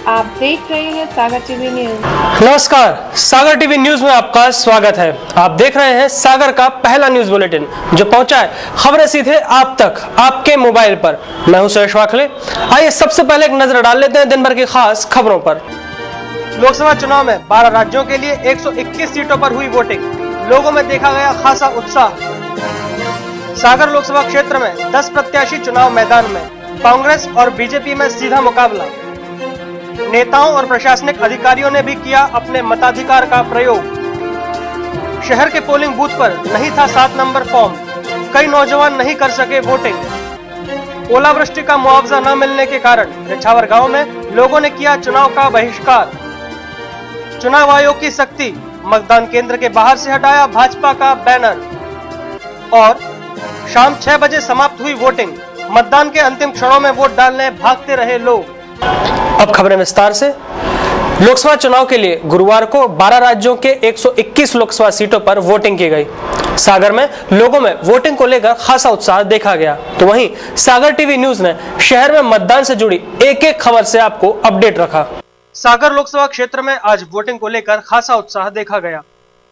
आप देख रहे हैं सागर टीवी न्यूज। नमस्कार, सागर टीवी न्यूज में आपका स्वागत है। आप देख रहे हैं सागर का पहला न्यूज बुलेटिन जो पहुंचा है खबरें सीधे आप तक आपके मोबाइल पर। मैं हूं सुरेश वाखले। आइए सबसे पहले एक नजर डाल लेते हैं दिन भर की खास खबरों पर। लोकसभा चुनाव में 12 राज्यों के लिए 121 सीटों पर हुई वोटिंग। लोगों में देखा गया खासा उत्साह। सागर लोकसभा क्षेत्र में 10 प्रत्याशी चुनाव मैदान में। कांग्रेस और बीजेपी में सीधा मुकाबला। नेताओं और प्रशासनिक अधिकारियों ने भी किया अपने मताधिकार का प्रयोग। शहर के पोलिंग बूथ पर नहीं था 7 नंबर फॉर्म। कई नौजवान नहीं कर सके वोटिंग। ओलावृष्टि का मुआवजा न मिलने के कारण रिछावर गांव में लोगों ने किया चुनाव का बहिष्कार। चुनाव आयोग की सख्ती, मतदान केंद्र के बाहर से हटाया भाजपा का बैनर। और शाम 6 बजे समाप्त हुई वोटिंग। मतदान के अंतिम क्षणों में वोट डालने भागते रहे लोग। अब खबरें विस्तार से। लोकसभा चुनाव के लिए गुरुवार को 12 राज्यों के 121 लोकसभा सीटों पर वोटिंग की गई। सागर में लोगों में वोटिंग को लेकर खासा उत्साह देखा गया। तो वहीं सागर टीवी न्यूज ने शहर में मतदान से जुड़ी एक-एक खबर से आपको अपडेट रखा। सागर लोकसभा क्षेत्र में आज वोटिंग को लेकर खासा उत्साह देखा गया।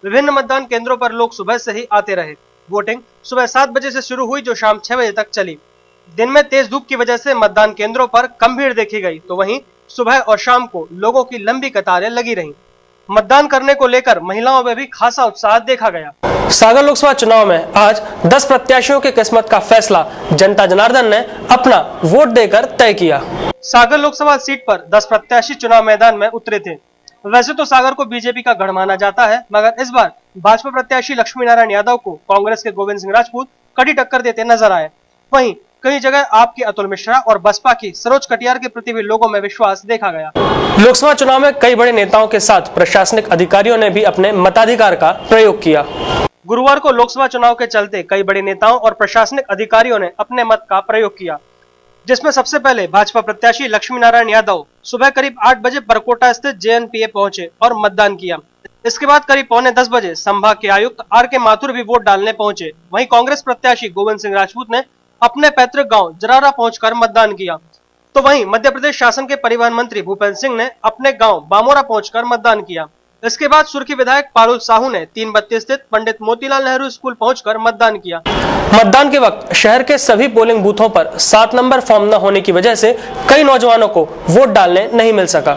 विभिन्न मतदान केंद्रों पर लोग सुबह से ही आते रहे। वोटिंग सुबह 7 बजे से शुरू हुई जो शाम 6 बजे तक चली। दिन में तेज धूप की वजह से मतदान केंद्रों पर कम भीड़ देखी गई, तो वहीं सुबह और शाम को लोगों की लंबी कतारें लगी रहीं। मतदान करने को लेकर महिलाओं में भी खासा उत्साह देखा गया। सागर लोकसभा चुनाव में आज 10 प्रत्याशियों की किस्मत का फैसला जनता जनार्दन ने अपना वोट देकर तय किया। सागर लोकसभा सीट पर 10 प्रत्याशी चुनाव मैदान में उतरे थे। वैसे तो सागर को बीजेपी का गढ़ माना जाता है, मगर इस बार भाजपा प्रत्याशी लक्ष्मी नारायण यादव को कांग्रेस के गोविंद सिंह राजपूत कड़ी टक्कर देते नजर आए। वहीं कई जगह आपकी अतुल मिश्रा और बसपा की सरोज कटियार के प्रति भी लोगों में विश्वास देखा गया। लोकसभा चुनाव में कई बड़े नेताओं के साथ प्रशासनिक अधिकारियों ने भी अपने मताधिकार का प्रयोग किया। गुरुवार को लोकसभा चुनाव के चलते कई बड़े नेताओं और प्रशासनिक अधिकारियों ने अपने मत का प्रयोग किया, जिसमें सबसे पहले भाजपा प्रत्याशी लक्ष्मी नारायण यादव सुबह करीब 8 बजे परकोटा स्थित JNPA पहुंचे और मतदान किया। इसके बाद करीब 9:45 बजे संभाग के आयुक्त RK माथुर भी वोट डालने पहुंचे। वहीं कांग्रेस प्रत्याशी गोविंद सिंह राजपूत ने अपने पैतृक गांव जरारा पहुंचकर मतदान किया। तो वहीं मध्य प्रदेश शासन के परिवहन मंत्री भूपेंद्र सिंह ने अपने गांव बामोरा पहुंचकर मतदान किया। इसके बाद सुर्खी विधायक पारुल साहू ने 3 बत्ती स्थित पंडित मोतीलाल नेहरू स्कूल पहुंचकर मतदान किया। मतदान के वक्त शहर के सभी पोलिंग बूथों पर 7 नंबर फॉर्म न होने की वजह से कई नौजवानों को वोट डालने नहीं मिल सका।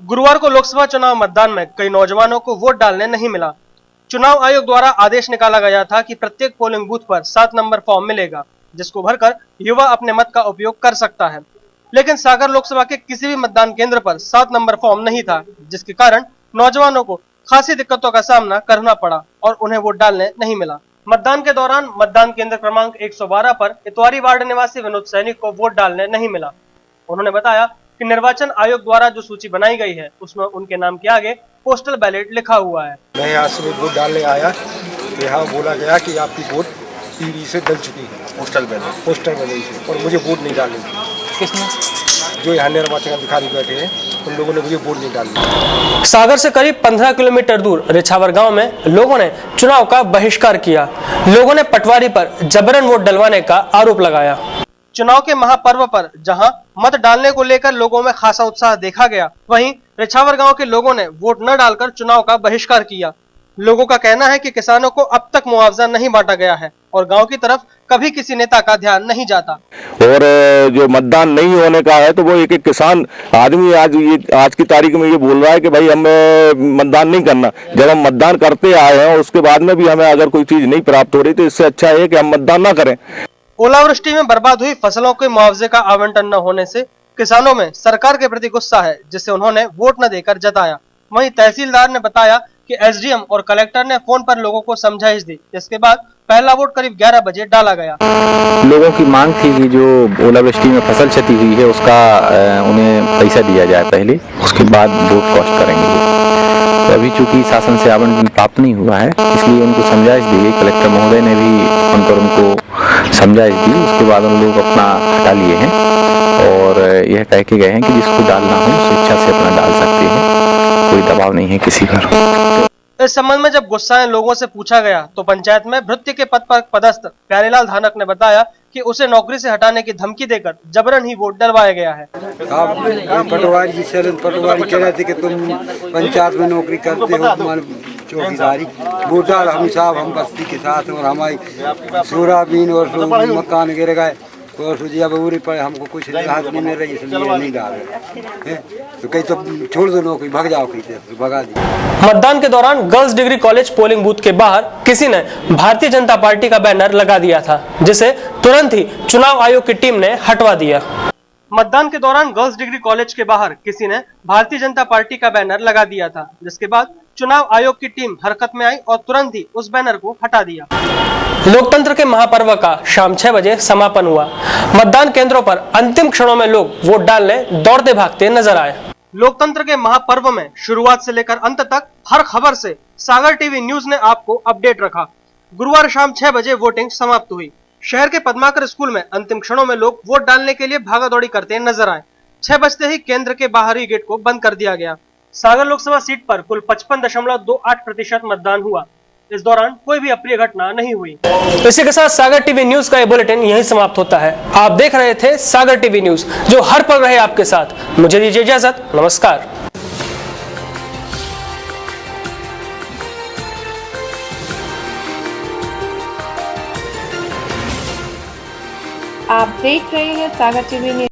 गुरुवार को लोकसभा चुनाव मतदान में कई नौजवानों को वोट डालने नहीं मिला। चुनाव आयोग द्वारा आदेश निकाला गया था कि प्रत्येक पोलिंग बूथ पर 7 नंबर फॉर्म मिलेगा, जिसको भरकर युवा अपने मत का उपयोग कर सकता है। लेकिन सागर लोकसभा के किसी भी मतदान केंद्र पर 7 नंबर फॉर्म नहीं था, जिसके कारण नौजवानों को खासी दिक्कतों का सामना करना पड़ा और उन्हें वोट डालने नहीं मिला। मतदान के दौरान मतदान केंद्र क्रमांक 112 पर इतवारी वार्ड निवासी विनोद सैनिक को वोट डालने नहीं मिला। उन्होंने बताया कि निर्वाचन आयोग द्वारा जो सूची बनाई गई है उसमें उनके नाम के आगे पोस्टल बैलेट लिखा हुआ है। मैं यहाँ से वोट डालने आया, यहाँ बोला गया कि आपकी वोट टीवी से डल चुकी है, पोस्टल बैलेट से, और मुझे वोट नहीं डालनी। किसने? जो यहाँ निर्वाचन अधिकारी बैठे हैं उन लोगों ने मुझे वोट नहीं डालनी। सागर से करीब 15 किलोमीटर दूर रिछावर गांव में लोगों ने चुनाव का बहिष्कार किया। लोगों ने पटवारी पर जबरन वोट डलवाने का आरोप लगाया। चुनाव के महापर्व पर जहां मत डालने को लेकर लोगों में खासा उत्साह देखा गया, वहीं रिछावर गांव के लोगों ने वोट न डालकर चुनाव का बहिष्कार किया। लोगों का कहना है कि किसानों को अब तक मुआवजा नहीं बांटा गया है और गांव की तरफ कभी किसी नेता का ध्यान नहीं जाता। और जो मतदान नहीं होने का है तो वो एक किसान आदमी आज की तारीख में ये बोल रहा है कि भाई हमें मतदान नहीं करना। जब हम मतदान करते आए हैं और उसके बाद में भी हमें अगर कोई चीज नहीं प्राप्त हो रही तो इससे अच्छा है कि हम मतदान ना करें। ओलावृष्टि में बर्बाद हुई फसलों के मुआवजे का आवंटन न होने से किसानों में सरकार के प्रति गुस्सा है, जिसे उन्होंने वोट न देकर जताया। वहीं तहसीलदार ने बताया कि SDM और कलेक्टर ने फोन पर लोगों को समझाइश दी। इसके बाद पहला वोट करीब 11 बजे डाला गया। लोगों की मांग थी कि जो ओलावृष्टि में फसल क्षति हुई है उसका उन्हें पैसा दिया जाए पहले, उसके बाद वोट कास्ट करेंगे। तो अभी चूंकि शासन से आवंटन प्राप्त नहीं हुआ है इसलिए उनको समझाइश दी गई। कलेक्टर महोदय ने भी फोन पर उनको समझाइश दी। उसके बाद उन लोग अपना हटा लिए हैं और यह कह के गए हैं कि जिसको डालना हो स्वेच्छा से अपना डाल सकते हैं, कोई दबाव नहीं है किसी पर। इस संबंध में जब गुस्साए लोगों से पूछा गया तो पंचायत में भृत्य के पद पर पदस्थ प्यारेलाल धानक ने बताया कि उसे नौकरी से हटाने की धमकी देकर जबरन ही वोट डलवाया गया है। पटवारी जी पटवारी कह रहे थे कि तुम पंचायत में नौकरी करते हो, तुम्हारी चौकीदारी वोट डाल। हम साहब हम बस्ती के साथ और हमारी सोयाबीन और मकान गिर गए और सुजिया बबूरी पड़े, हमको कुछ राहत नहीं मिल रही, इसलिए नहीं डाल रहे। तो कहीं तो छोड़ दो नौकरी, भाग जाओ कहीं से, भगा दी। मतदान के दौरान girls degree college polling booth के बाहर किसी ने भारतीय जनता पार्टी का बैनर लगा दिया था, जिसे तुरंत ही चुनाव आयोग की टीम ने हटवा दिया। मतदान के दौरान गर्ल्स डिग्री कॉलेज के बाहर किसी ने भारतीय जनता पार्टी का बैनर लगा दिया था, जिसके बाद चुनाव आयोग की टीम हरकत में आई और तुरंत ही उस बैनर को हटा दिया। लोकतंत्र के महापर्व का शाम 6 बजे समापन हुआ। मतदान केंद्रों पर अंतिम क्षणों में लोग वोट डालने दौड़ते भागते नजर आए। लोकतंत्र के महापर्व में शुरुआत से लेकर अंत तक हर खबर से सागर टीवी न्यूज ने आपको अपडेट रखा। गुरुवार शाम 6 बजे वोटिंग समाप्त हुई। शहर के पद्माकर स्कूल में अंतिम क्षणों में लोग वोट डालने के लिए भागादौड़ी करते नजर आए। 6 बजते ही केंद्र के बाहरी गेट को बंद कर दिया गया। सागर लोकसभा सीट पर कुल 55.28% मतदान हुआ। इस दौरान कोई भी अप्रिय घटना नहीं हुई। इसी के साथ सागर टीवी न्यूज का ये बुलेटिन यहीं समाप्त होता है। आप देख रहे थे सागर टीवी न्यूज, जो हर पल रहे आपके साथ। मुझे दीजिए इजाजत, नमस्कार। आप देख रहे हैं सागर टीवी न्यूज।